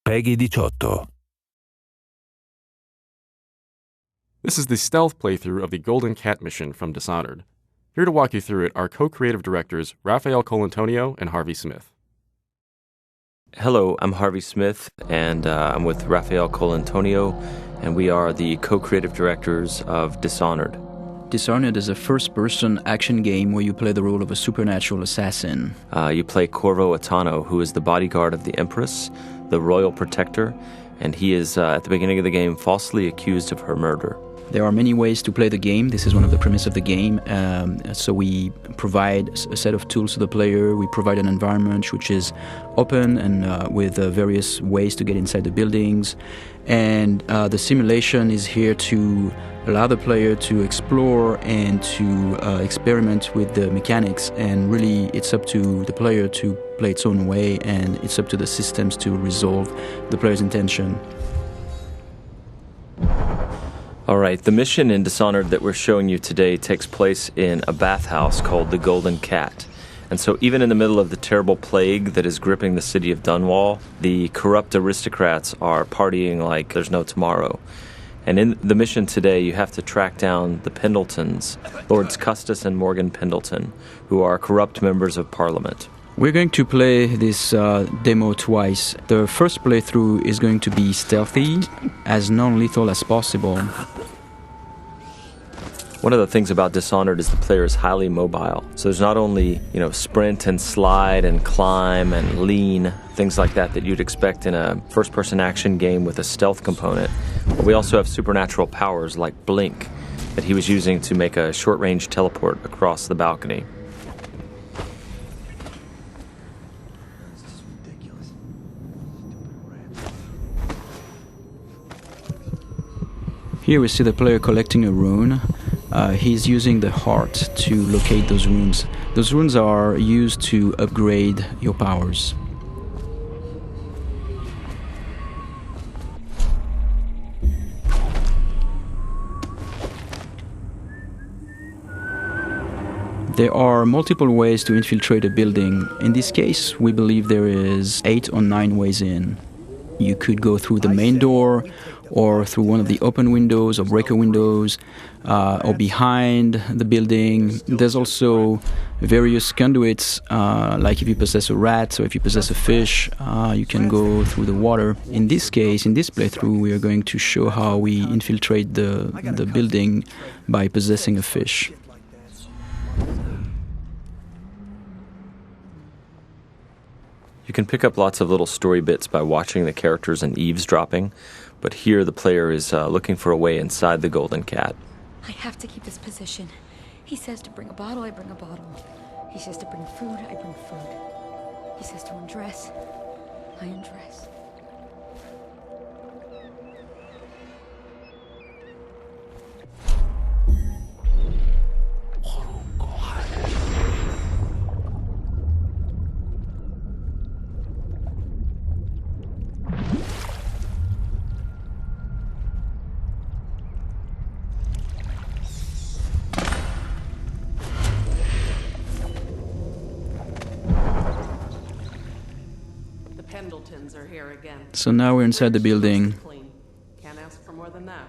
PEGI 18. This is the stealth playthrough of the Golden Cat mission from Dishonored. Here to walk you through it are co-creative directors Raphael Colantonio and Harvey Smith. Hello, I'm Harvey Smith, and I'm with Raphael Colantonio, and we are the co-creative directors of Dishonored. Dishonored is a first-person action game where you play the role of a supernatural assassin. You play Corvo Attano, who is the bodyguard of the Empress, the royal protector, and he is, at the beginning of the game, falsely accused of her murder. There are many ways to play the game. This is one of the premises of the game. So we provide a set of tools to the player. We provide an environment which is open and with various ways to get inside the buildings. And the simulation is here to allow the player to explore and to experiment with the mechanics. And really, it's up to the player to play its own way, and it's up to the systems to resolve the player's intention. All right, the mission in Dishonored that we're showing you today takes place in a bathhouse called the Golden Cat. And so even in the middle of the terrible plague that is gripping the city of Dunwall, the corrupt aristocrats are partying like there's no tomorrow. And in the mission today, you have to track down the Pendletons, Lords Custis and Morgan Pendleton, who are corrupt members of Parliament. We're going to play this demo twice. The first playthrough is going to be stealthy, as non-lethal as possible. One of the things about Dishonored is the player is highly mobile. So there's not only, sprint and slide and climb and lean, things like that you'd expect in a first-person action game with a stealth component. But we also have supernatural powers like Blink that he was using to make a short-range teleport across the balcony. Here we see the player collecting a rune. He's using the heart to locate those runes. Those runes are used to upgrade your powers. There are multiple ways to infiltrate a building. In this case, we believe there is 8 or 9 ways in. You could go through the main door, or through one of the open windows or breaker windows, or behind the building. There's also various conduits, like if you possess a rat or if you possess a fish, you can go through the water. In this case, in this playthrough, we are going to show how we infiltrate the building by possessing a fish. You can pick up lots of little story bits by watching the characters and eavesdropping, but here the player is looking for a way inside the Golden Cat. I have to keep this position. He says to bring a bottle, I bring a bottle. He says to bring food, I bring food. He says to undress, I undress. Pendletons are here again. So now we're inside the building. Can't ask for more than that.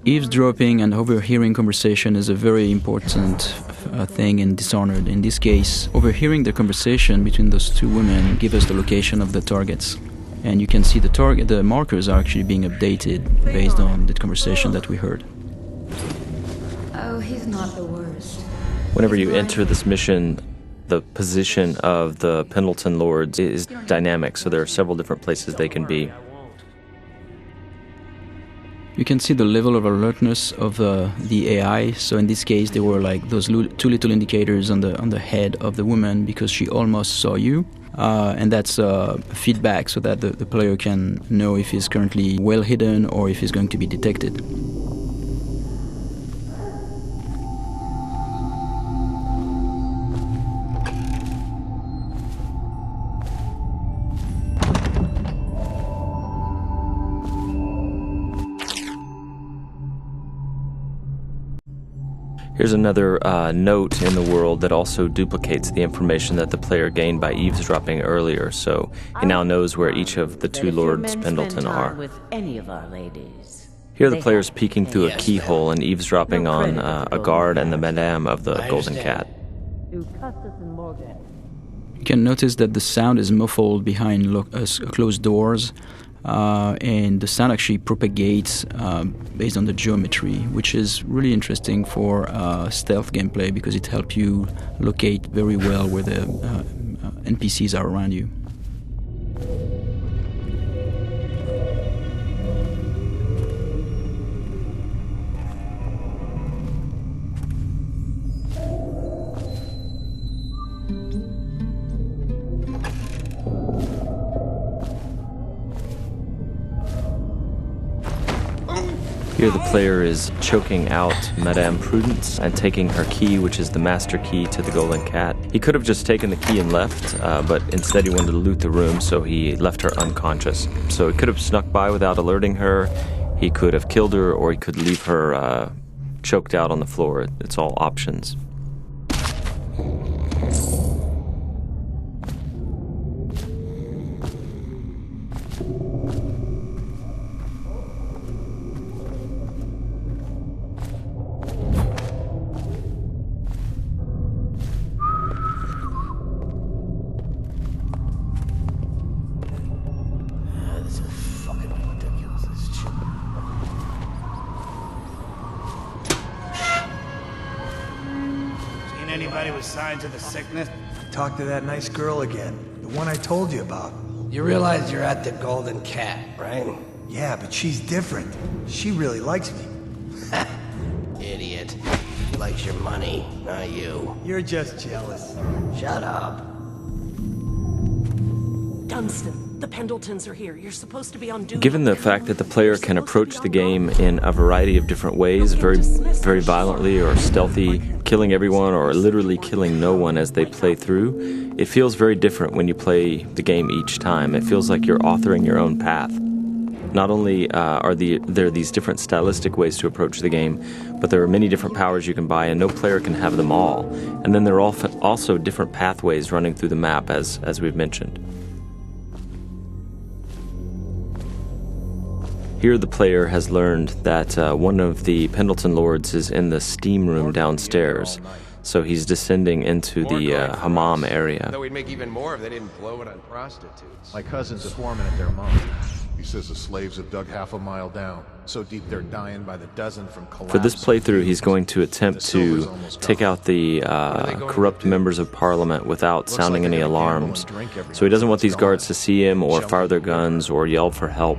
Eavesdropping and overhearing conversation is a very important thing in Dishonored. In this case, overhearing the conversation between those two women gives us the location of the targets. And you can see the markers are actually being updated based on the conversation that we heard. Oh, he's not the worst. Whenever you enter this mission, the position of the Pendleton Lords is dynamic, so there are several different places they can be. You can see the level of alertness of the AI. So in this case, there were like those two little indicators on the head of the woman because she almost saw you. And that's feedback so that the player can know if he's currently well hidden or if he's going to be detected. Here's another note in the world that also duplicates the information that the player gained by eavesdropping earlier, so he now knows where each of the two lords Pendleton are. With any of our ladies, here the player's peeking through a keyhole and eavesdropping on a guard and the madame of the Golden Cat. You can notice that the sound is muffled behind closed doors, and the sound actually propagates based on the geometry, which is really interesting for stealth gameplay because it helps you locate very well where the NPCs are around you. Here the player is choking out Madame Prudence and taking her key, which is the master key to the Golden Cat. He could have just taken the key and left, but instead he wanted to loot the room, so he left her unconscious. So he could have snuck by without alerting her, he could have killed her, or he could leave her choked out on the floor. It's all options. Anybody with signs of the sickness? Talk to that nice girl again. The one I told you about. You realize you're at the Golden Cat, right? Yeah, but she's different. She really likes me. Idiot. She likes your money, not you. You're just jealous. Shut up. Dunstan, the Pendletons are here. You're supposed to be on duty. Given the fact that the player can approach the game in a variety of different ways, very violently or stealthy, killing everyone or literally killing no one as they play through, it feels very different when you play the game each time. It feels like you're authoring your own path. Not only are there these different stylistic ways to approach the game, but there are many different powers you can buy, and no player can have them all. And then there are also different pathways running through the map, as we've mentioned. Here the player has learned that one of the Pendleton lords is in the steam room downstairs, so he's descending into the hammam area. Though we'd make even more if they didn't blow it on prostitutes. My cousins are swarming at their mom. He says the slaves have dug half a mile down, so deep they're dying by the dozen from collapse. For this playthrough, he's going to attempt to take out the corrupt members of parliament without sounding any alarms. So he doesn't want these guards to see him or fire their guns or yell for help.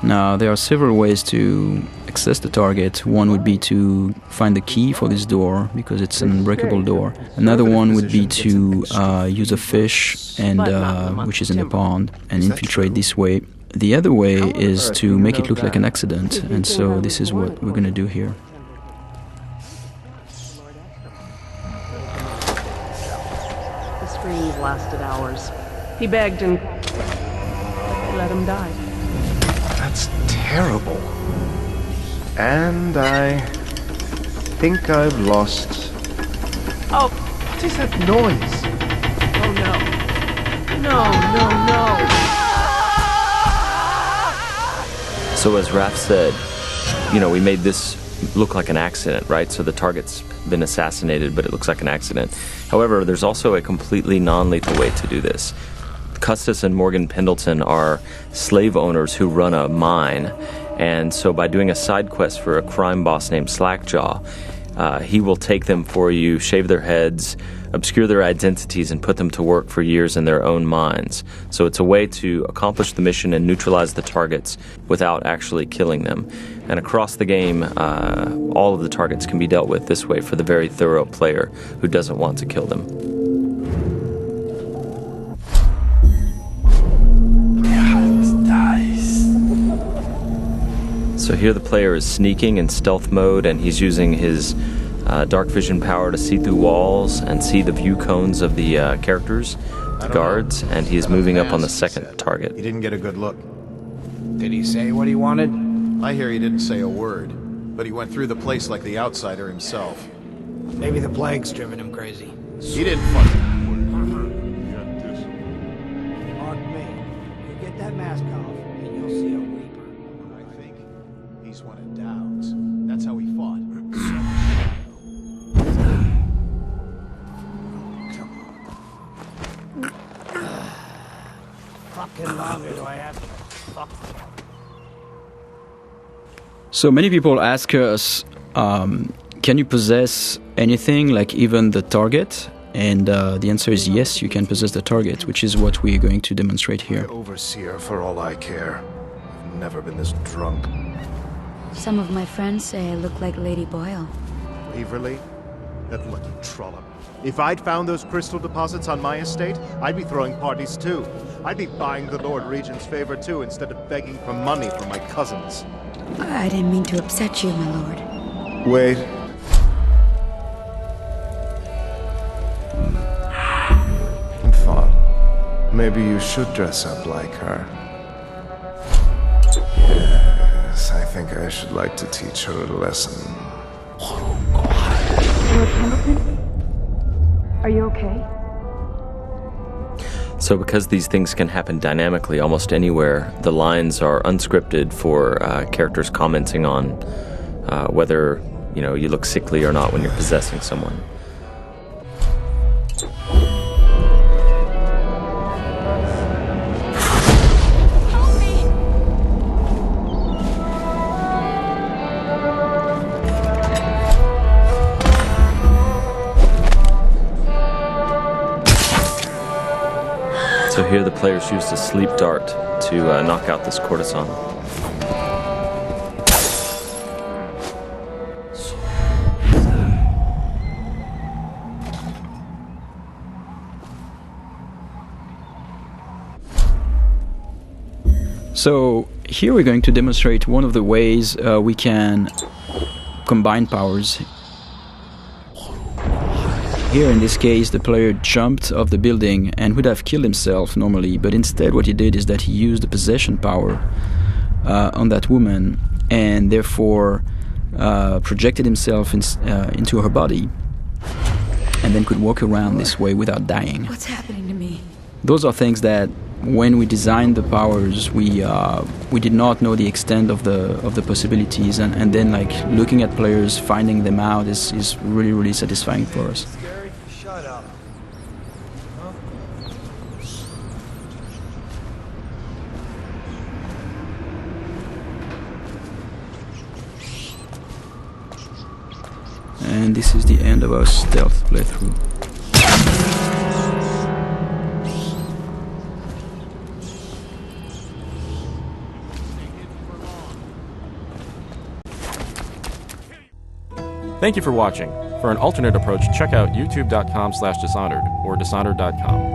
Now, there are several ways to access the target. One would be to find the key for this door, because it's an unbreakable door. Another one would be to use a fish, and which is in the pond, and infiltrate this way. The other way is to make it look like an accident, and so this is what we're going to do here. The screams lasted hours. He begged and let him die. That's terrible. And I think I've lost... Oh, What is that noise? oh no. No. So as Raph said, we made this look like an accident, right? So the target's been assassinated, but it looks like an accident. However, there's also a completely non-lethal way to do this. Custis and Morgan Pendleton are slave owners who run a mine, And so by doing a side quest for a crime boss named Slackjaw, he will take them for you, shave their heads, obscure their identities, and put them to work for years in their own mines. So it's a way to accomplish the mission and neutralize the targets without actually killing them. And across the game, all of the targets can be dealt with this way for the very thorough player who doesn't want to kill them. So here the player is sneaking in stealth mode, and he's using his dark vision power to see through walls and see the view cones of the characters, the guards, and he is moving up on the second target. He didn't get a good look. Did he say what he wanted? I hear he didn't say a word, but he went through the place like the outsider himself. Maybe the plague's driven him crazy. He didn't fucking... Pardon me. You get that mask off, and you'll see a weeper. I think he's one of Dowd's. That's how he fought. Fucking longer do I have to fuck? So many people ask us, can you possess anything, like even the target? And the answer is yes, you can possess the target, which is what we're going to demonstrate here. Overseer, for all I care. I've never been this drunk. Some of my friends say I look like Lady Boyle. Waverly? That lucky trollop. If I'd found those crystal deposits on my estate, I'd be throwing parties too. I'd be buying the Lord Regent's favor too, instead of begging for money from my cousins. I didn't mean to upset you, my lord. Wait. I thought maybe you should dress up like her. Yes, I think I should like to teach her a lesson. Lord Pendleton? Are you okay? So because these things can happen dynamically almost anywhere, the lines are unscripted for characters commenting on whether you look sickly or not when you're possessing someone. So here the players used a sleep dart to knock out this courtesan. So here we're going to demonstrate one of the ways we can combine powers. Here in this case the player jumped off the building and would have killed himself normally, but instead what he did is that he used the possession power on that woman and therefore projected himself into her body and then could walk around this way without dying. What's happening to me? Those are things that when we designed the powers we did not know the extent of the possibilities, and then like looking at players finding them out is really, really satisfying for us. Shut up. Huh? And this is the end of our stealth playthrough. Thank you for watching. For an alternate approach, check out youtube.com/dishonored or dishonored.com.